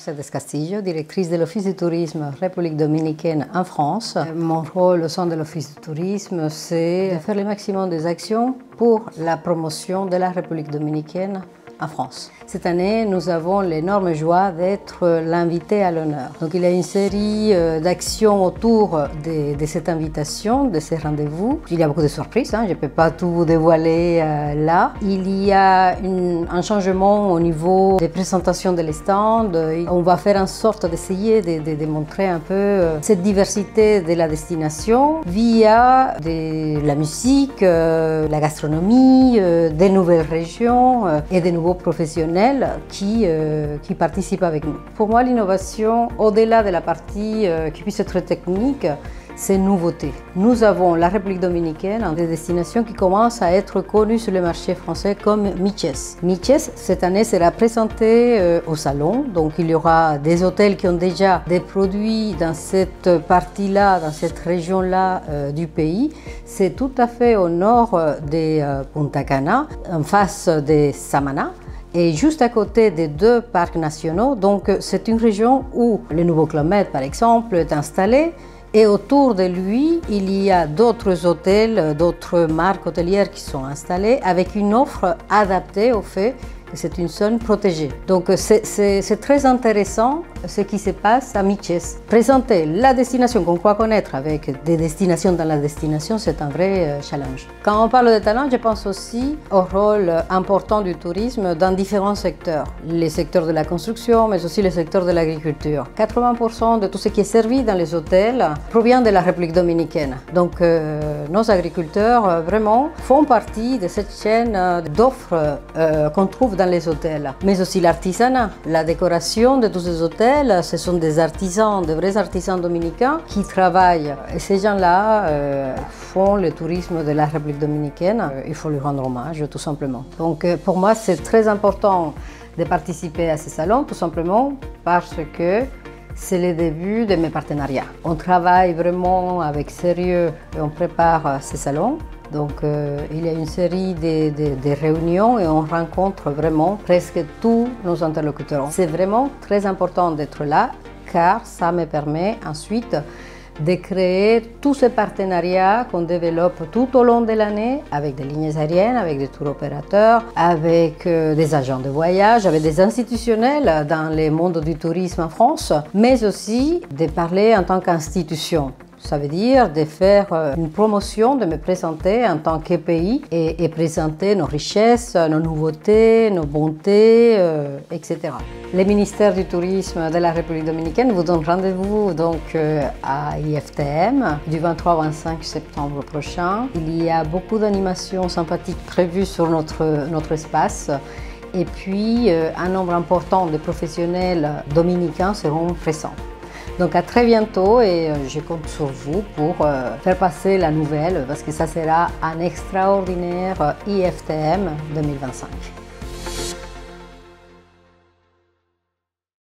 Mercedes Castillo, directrice de l'Office du tourisme République dominicaine en France. Mon rôle au sein de l'Office du tourisme, c'est de faire le maximum des actions pour la promotion de la République dominicaine en France. Cette année, nous avons l'énorme joie d'être l'invité à l'honneur. Donc il y a une série d'actions autour de cette invitation, de ces rendez-vous. Il y a beaucoup de surprises, je ne peux pas tout vous dévoiler là. Il y a un changement au niveau des présentations de les stands. On va faire en sorte d'essayer de montrer un peu cette diversité de la destination via la musique, la gastronomie, des nouvelles régions et des nouveaux professionnels qui participent avec nous. Pour moi, l'innovation, au-delà de la partie qui puisse être technique, c'est nouveauté. Nous avons la République dominicaine, des destinations qui commencent à être connues sur le marché français comme Miches. Miches, cette année, sera présenté au salon. Donc, il y aura des hôtels qui ont déjà des produits dans cette partie-là, dans cette région-là du pays. C'est tout à fait au nord de Punta Cana, en face de Samana, et juste à côté des deux parcs nationaux. Donc, c'est une région où le nouveau Club Med, par exemple, est installé. Et autour de lui, il y a d'autres hôtels, d'autres marques hôtelières qui sont installées avec une offre adaptée au fait que c'est une zone protégée. Donc c'est très intéressant ce qui se passe à Miches. Présenter la destination qu'on croit connaître avec des destinations dans la destination, c'est un vrai challenge. Quand on parle de talent, je pense aussi au rôle important du tourisme dans différents secteurs. Les secteurs de la construction, mais aussi les secteurs de l'agriculture. 80% de tout ce qui est servi dans les hôtels provient de la République dominicaine. Donc nos agriculteurs vraiment font partie de cette chaîne d'offres qu'on trouve dans les hôtels. Mais aussi l'artisanat, la décoration de tous ces hôtels, ce sont des artisans, de vrais artisans dominicains qui travaillent. Et ces gens-là font le tourisme de la République dominicaine. Il faut lui rendre hommage, tout simplement. Donc pour moi, c'est très important de participer à ces salons, tout simplement parce que c'est le début de mes partenariats. On travaille vraiment avec sérieux et on prépare ces salons. Donc il y a une série de réunions et on rencontre vraiment presque tous nos interlocuteurs. C'est vraiment très important d'être là car ça me permet ensuite de créer tous ces partenariats qu'on développe tout au long de l'année avec des lignes aériennes, avec des tours opérateurs, avec des agents de voyage, avec des institutionnels dans le monde du tourisme en France, mais aussi de parler en tant qu'institution. Ça veut dire de faire une promotion, de me présenter en tant que pays et présenter nos richesses, nos nouveautés, nos bontés, etc. Le ministère du Tourisme de la République dominicaine vous donne rendez-vous donc à IFTM du 23 au 25 septembre prochain. Il y a beaucoup d'animations sympathiques prévues sur notre espace. Et puis un nombre important de professionnels dominicains seront présents. Donc à très bientôt et je compte sur vous pour faire passer la nouvelle parce que ça sera un extraordinaire IFTM 2025.